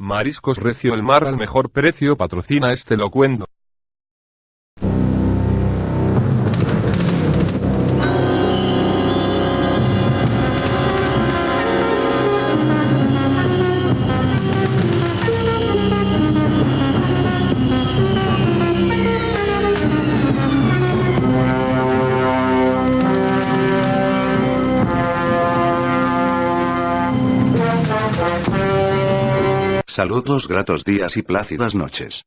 Mariscos Recio, el mar al mejor precio, patrocina este locuendo. Saludos, gratos días y plácidas noches.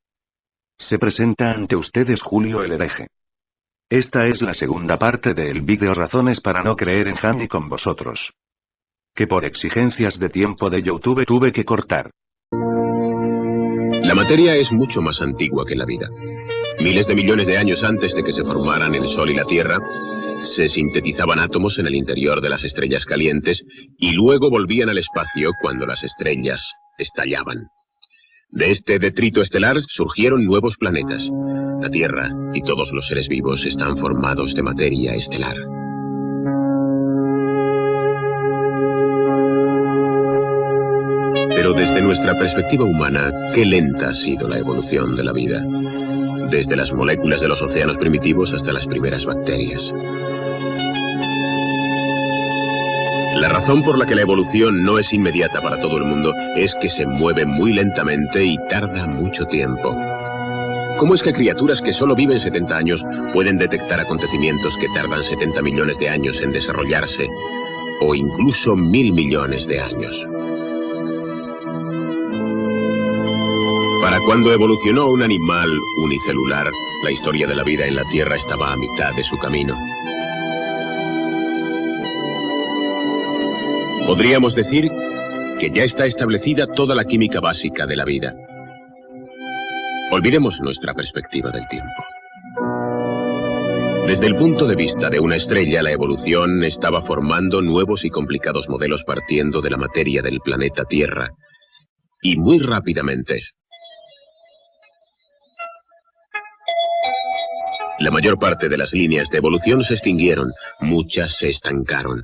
Se presenta ante ustedes Julio el Hereje. Esta es la segunda parte del vídeo Razones para no creer en Handy con vosotros, que por exigencias de tiempo de YouTube tuve que cortar. La materia es mucho más antigua que la vida. Miles de millones de años antes de que se formaran el Sol y la Tierra, se sintetizaban átomos en el interior de las estrellas calientes y luego volvían al espacio cuando las estrellas estallaban. De este detrito estelar surgieron nuevos planetas. La Tierra y todos los seres vivos están formados de materia estelar. Pero desde nuestra perspectiva humana, qué lenta ha sido la evolución de la vida. Desde las moléculas de los océanos primitivos hasta las primeras bacterias. La razón por la que la evolución no es inmediata para todo el mundo es que se mueve muy lentamente y tarda mucho tiempo. ¿Cómo es que criaturas que solo viven 70 años pueden detectar acontecimientos que tardan 70 millones de años en desarrollarse? O incluso 1000 millones de años. Para cuando evolucionó un animal unicelular, la historia de la vida en la Tierra estaba a mitad de su camino. Podríamos decir que ya está establecida toda la química básica de la vida. Olvidemos nuestra perspectiva del tiempo. Desde el punto de vista de una estrella, la evolución estaba formando nuevos y complicados modelos partiendo de la materia del planeta Tierra. Y muy rápidamente. La mayor parte de las líneas de evolución se extinguieron, muchas se estancaron.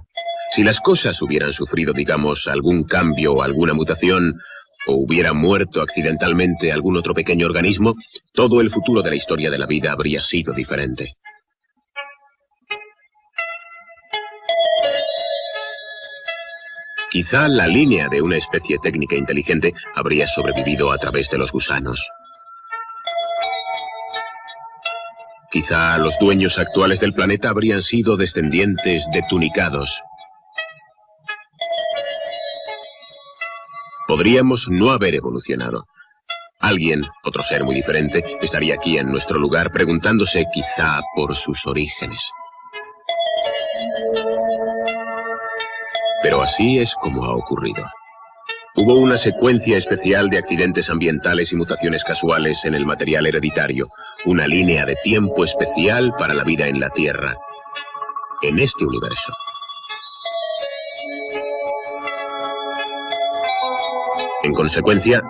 Si las cosas hubieran sufrido, digamos, algún cambio o alguna mutación, o hubiera muerto accidentalmente algún otro pequeño organismo, todo el futuro de la historia de la vida habría sido diferente. Quizá la línea de una especie técnica inteligente habría sobrevivido a través de los gusanos. Quizá los dueños actuales del planeta habrían sido descendientes de tunicados. Podríamos no haber evolucionado. Alguien, otro ser muy diferente, estaría aquí en nuestro lugar preguntándose quizá por sus orígenes. Pero así es como ha ocurrido. Hubo una secuencia especial de accidentes ambientales y mutaciones casuales en el material hereditario, una línea de tiempo especial para la vida en la Tierra, en este universo. En consecuencia,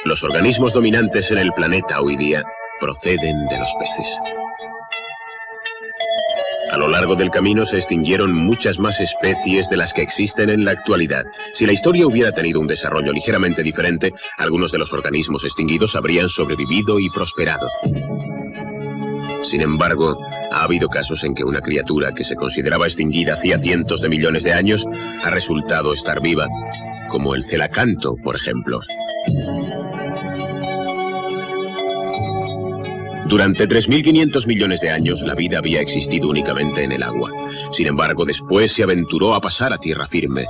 los organismos dominantes en el planeta hoy día proceden de los peces. A lo largo del camino se extinguieron muchas más especies de las que existen en la actualidad. Si la historia hubiera tenido un desarrollo ligeramente diferente, algunos de los organismos extinguidos habrían sobrevivido y prosperado. Sin embargo, ha habido casos en que una criatura que se consideraba extinguida hacía cientos de millones de años ha resultado estar viva, como el celacanto, por ejemplo. Durante 3.500 millones de años, la vida había existido únicamente en el agua. Sin embargo, después se aventuró a pasar a tierra firme.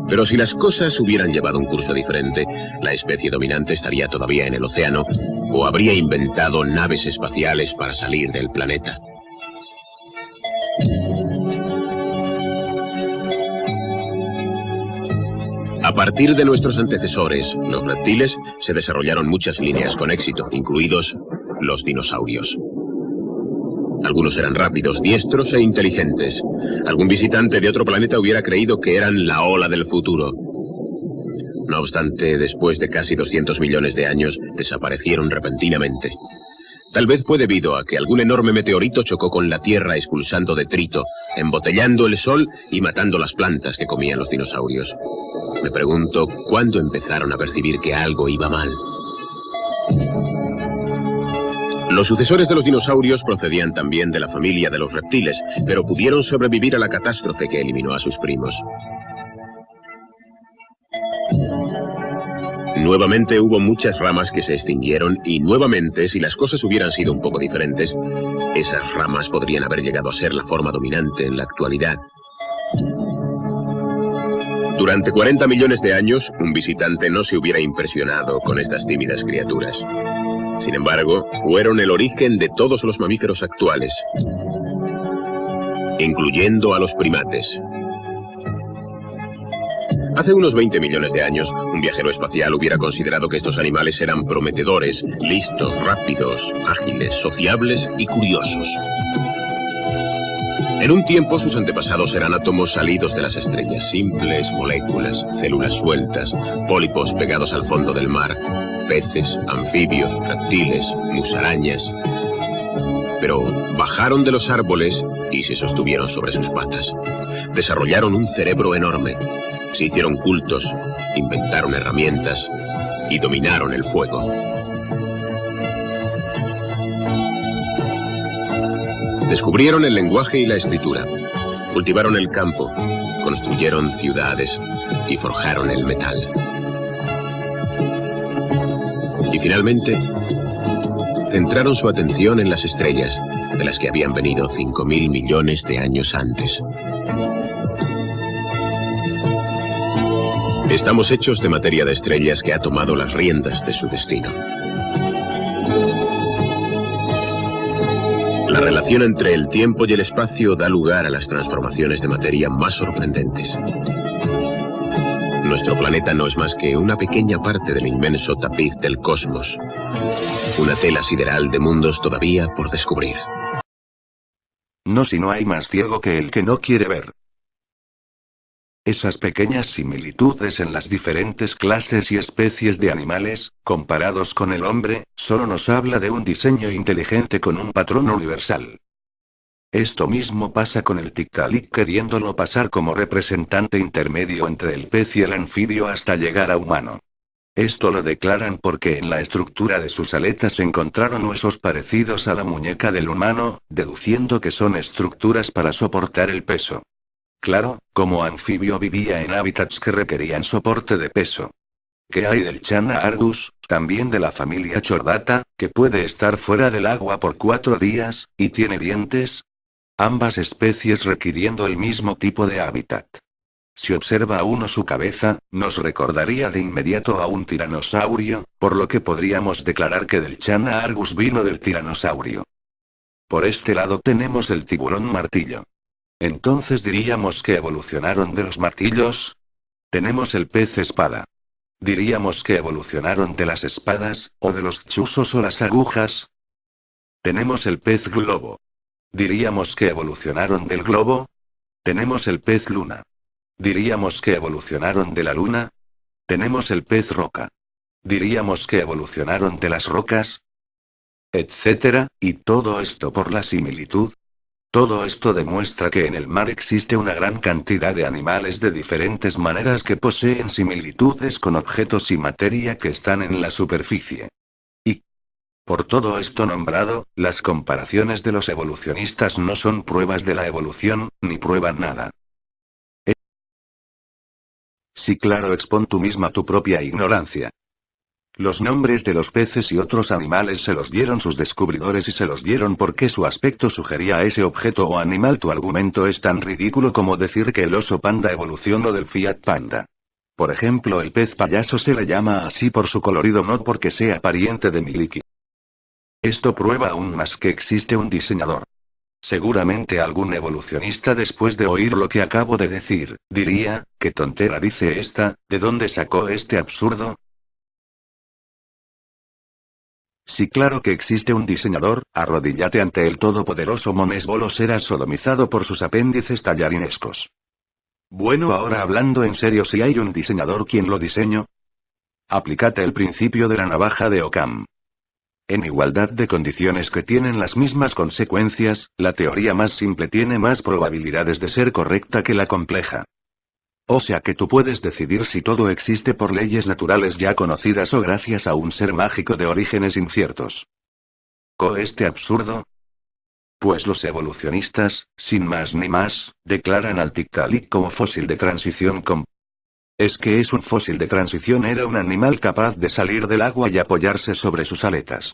Pero si las cosas hubieran llevado un curso diferente, la especie dominante estaría todavía en el océano o habría inventado naves espaciales para salir del planeta. A partir de nuestros antecesores, los reptiles, se desarrollaron muchas líneas con éxito, incluidos los dinosaurios. Algunos eran rápidos, diestros e inteligentes. Algún visitante de otro planeta hubiera creído que eran la ola del futuro. No obstante, después de casi 200 millones de años, desaparecieron repentinamente. Tal vez fue debido a que algún enorme meteorito chocó con la Tierra expulsando detrito, embotellando el Sol y matando las plantas que comían los dinosaurios. Me pregunto cuándo empezaron a percibir que algo iba mal. Los sucesores de los dinosaurios procedían también de la familia de los reptiles, pero pudieron sobrevivir a la catástrofe que eliminó a sus primos. Nuevamente hubo muchas ramas que se extinguieron y nuevamente, si las cosas hubieran sido un poco diferentes, esas ramas podrían haber llegado a ser la forma dominante en la actualidad. Durante 40 millones de años, un visitante no se hubiera impresionado con estas tímidas criaturas. Sin embargo, fueron el origen de todos los mamíferos actuales, incluyendo a los primates. Hace unos 20 millones de años, un viajero espacial hubiera considerado que estos animales eran prometedores, listos, rápidos, ágiles, sociables y curiosos. En un tiempo, sus antepasados eran átomos salidos de las estrellas, simples moléculas, células sueltas, pólipos pegados al fondo del mar, peces, anfibios, reptiles, musarañas. Pero bajaron de los árboles y se sostuvieron sobre sus patas. Desarrollaron un cerebro enorme. Se hicieron cultos, inventaron herramientas y dominaron el fuego. Descubrieron el lenguaje y la escritura. Cultivaron el campo, construyeron ciudades y forjaron el metal. Y finalmente, centraron su atención en las estrellas, de las que habían venido 5.000 millones de años antes. Estamos hechos de materia de estrellas que ha tomado las riendas de su destino. La relación entre el tiempo y el espacio da lugar a las transformaciones de materia más sorprendentes. Nuestro planeta no es más que una pequeña parte del inmenso tapiz del cosmos, una tela sideral de mundos todavía por descubrir. No, si no hay más ciego que el que no quiere ver. Esas pequeñas similitudes en las diferentes clases y especies de animales, comparados con el hombre, solo nos habla de un diseño inteligente con un patrón universal. Esto mismo pasa con el Tiktaalik, queriéndolo pasar como representante intermedio entre el pez y el anfibio hasta llegar a humano. Esto lo declaran porque en la estructura de sus aletas se encontraron huesos parecidos a la muñeca del humano, deduciendo que son estructuras para soportar el peso. Claro, como anfibio vivía en hábitats que requerían soporte de peso. ¿Qué hay del Channa argus, también de la familia Chordata, que puede estar fuera del agua por 4 días, y tiene dientes? Ambas especies requiriendo el mismo tipo de hábitat. Si observa a uno su cabeza, nos recordaría de inmediato a un tiranosaurio, por lo que podríamos declarar que del Channa argus vino del tiranosaurio. Por este lado tenemos el tiburón martillo. Entonces diríamos que evolucionaron de los martillos. Tenemos el pez espada. Diríamos que evolucionaron de las espadas, o de los chuzos o las agujas. Tenemos el pez globo. Diríamos que evolucionaron del globo. Tenemos el pez luna. Diríamos que evolucionaron de la luna. Tenemos el pez roca. Diríamos que evolucionaron de las rocas. Etcétera, y todo esto por la similitud. Todo esto demuestra que en el mar existe una gran cantidad de animales de diferentes maneras que poseen similitudes con objetos y materia que están en la superficie. Y, por todo esto nombrado, las comparaciones de los evolucionistas no son pruebas de la evolución, ni prueban nada. Sí, claro, expón tú misma tu propia ignorancia. Los nombres de los peces y otros animales se los dieron sus descubridores y se los dieron porque su aspecto sugería a ese objeto o animal. Tu argumento es tan ridículo como decir que el oso panda evolucionó del Fiat Panda. Por ejemplo, el pez payaso se le llama así por su colorido, no porque sea pariente de Miliki. Esto prueba aún más que existe un diseñador. Seguramente algún evolucionista, después de oír lo que acabo de decir, diría, ¿qué tontera dice esta? ¿De dónde sacó este absurdo? Sí, claro que existe un diseñador. Arrodíllate ante el todopoderoso Mones Bolo, serás sodomizado por sus apéndices tallarinescos. Bueno, ahora hablando en serio, si hay un diseñador, ¿quién lo diseñó? Aplícate el principio de la navaja de Occam. En igualdad de condiciones que tienen las mismas consecuencias, la teoría más simple tiene más probabilidades de ser correcta que la compleja. O sea que tú puedes decidir si todo existe por leyes naturales ya conocidas o gracias a un ser mágico de orígenes inciertos. ¿Este absurdo? Pues los evolucionistas, sin más ni más, declaran al Tiktaalik como fósil de transición con... Es que es un fósil de transición, era un animal capaz de salir del agua y apoyarse sobre sus aletas.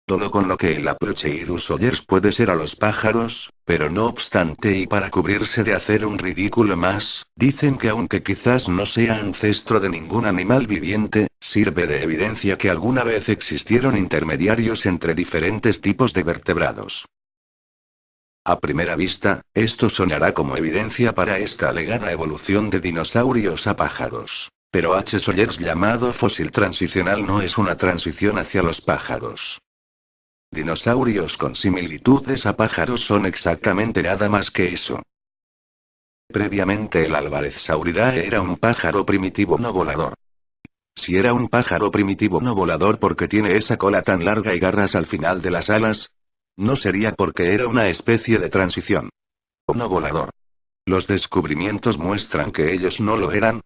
Todo con lo que el Approcheirus Ollers puede ser a los pájaros, pero no obstante y para cubrirse de hacer un ridículo más, dicen que aunque quizás no sea ancestro de ningún animal viviente, sirve de evidencia que alguna vez existieron intermediarios entre diferentes tipos de vertebrados. A primera vista, esto sonará como evidencia para esta alegada evolución de dinosaurios a pájaros. Pero H. Sollers llamado fósil transicional no es una transición hacia los pájaros. Dinosaurios con similitudes a pájaros son exactamente nada más que eso. Previamente el Alvarezsauridae era un pájaro primitivo no volador. Si era un pájaro primitivo no volador porque tiene esa cola tan larga y garras al final de las alas, no sería porque era una especie de transición. No volador. Los descubrimientos muestran que ellos no lo eran.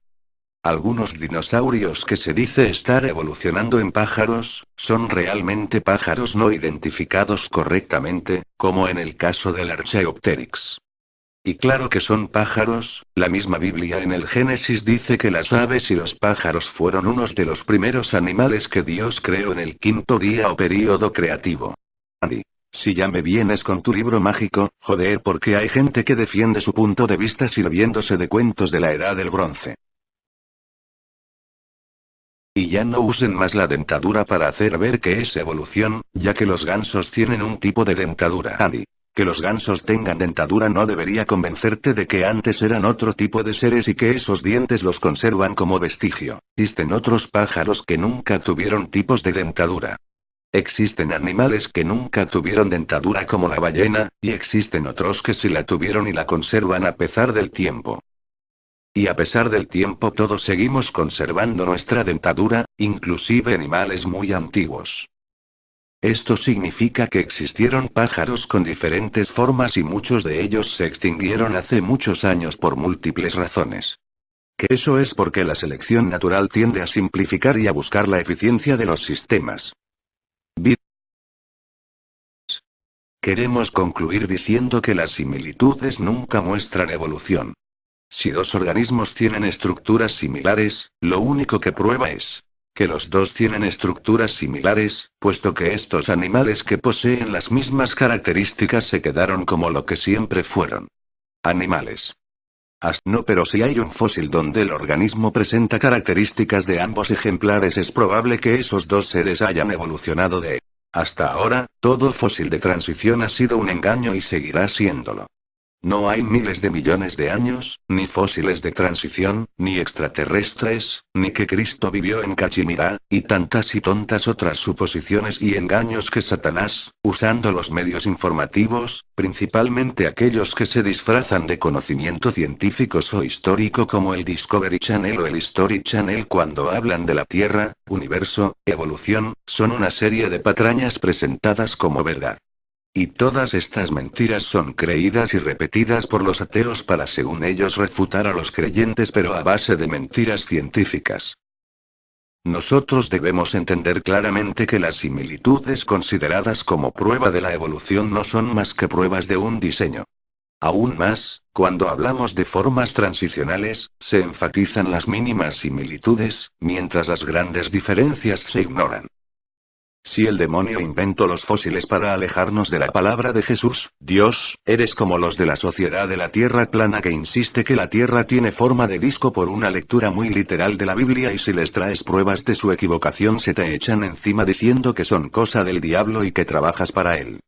Algunos dinosaurios que se dice estar evolucionando en pájaros, son realmente pájaros no identificados correctamente, como en el caso del Archaeopteryx. Y claro que son pájaros, la misma Biblia en el Génesis dice que las aves y los pájaros fueron unos de los primeros animales que Dios creó en el quinto día o período creativo. Andy, si ya me vienes con tu libro mágico, joder, porque hay gente que defiende su punto de vista sirviéndose de cuentos de la Edad del Bronce. Y ya no usen más la dentadura para hacer ver que es evolución, ya que los gansos tienen un tipo de dentadura. Andy, que los gansos tengan dentadura no debería convencerte de que antes eran otro tipo de seres y que esos dientes los conservan como vestigio. Existen otros pájaros que nunca tuvieron tipos de dentadura. Existen animales que nunca tuvieron dentadura como la ballena, y existen otros que sí la tuvieron y la conservan a pesar del tiempo. Y a pesar del tiempo todos seguimos conservando nuestra dentadura, inclusive animales muy antiguos. Esto significa que existieron pájaros con diferentes formas y muchos de ellos se extinguieron hace muchos años por múltiples razones. Que eso es porque la selección natural tiende a simplificar y a buscar la eficiencia de los sistemas. Queremos concluir diciendo que las similitudes nunca muestran evolución. Si dos organismos tienen estructuras similares, lo único que prueba es que los dos tienen estructuras similares, puesto que estos animales que poseen las mismas características se quedaron como lo que siempre fueron. Animales. No, pero si hay un fósil donde el organismo presenta características de ambos ejemplares, es probable que esos dos seres hayan evolucionado de... Hasta ahora, todo fósil de transición ha sido un engaño y seguirá siéndolo. No hay miles de millones de años, ni fósiles de transición, ni extraterrestres, ni que Cristo vivió en Cachimirá, y tantas y tontas otras suposiciones y engaños que Satanás, usando los medios informativos, principalmente aquellos que se disfrazan de conocimiento científico o histórico como el Discovery Channel o el History Channel cuando hablan de la Tierra, universo, evolución, son una serie de patrañas presentadas como verdad. Y todas estas mentiras son creídas y repetidas por los ateos para, según ellos, refutar a los creyentes, pero a base de mentiras científicas. Nosotros debemos entender claramente que las similitudes consideradas como prueba de la evolución no son más que pruebas de un diseño. Aún más, cuando hablamos de formas transicionales, se enfatizan las mínimas similitudes, mientras las grandes diferencias se ignoran. Si el demonio inventó los fósiles para alejarnos de la palabra de Jesús, Dios, eres como los de la Sociedad de la Tierra Plana que insiste que la Tierra tiene forma de disco por una lectura muy literal de la Biblia, y si les traes pruebas de su equivocación se te echan encima diciendo que son cosa del diablo y que trabajas para él.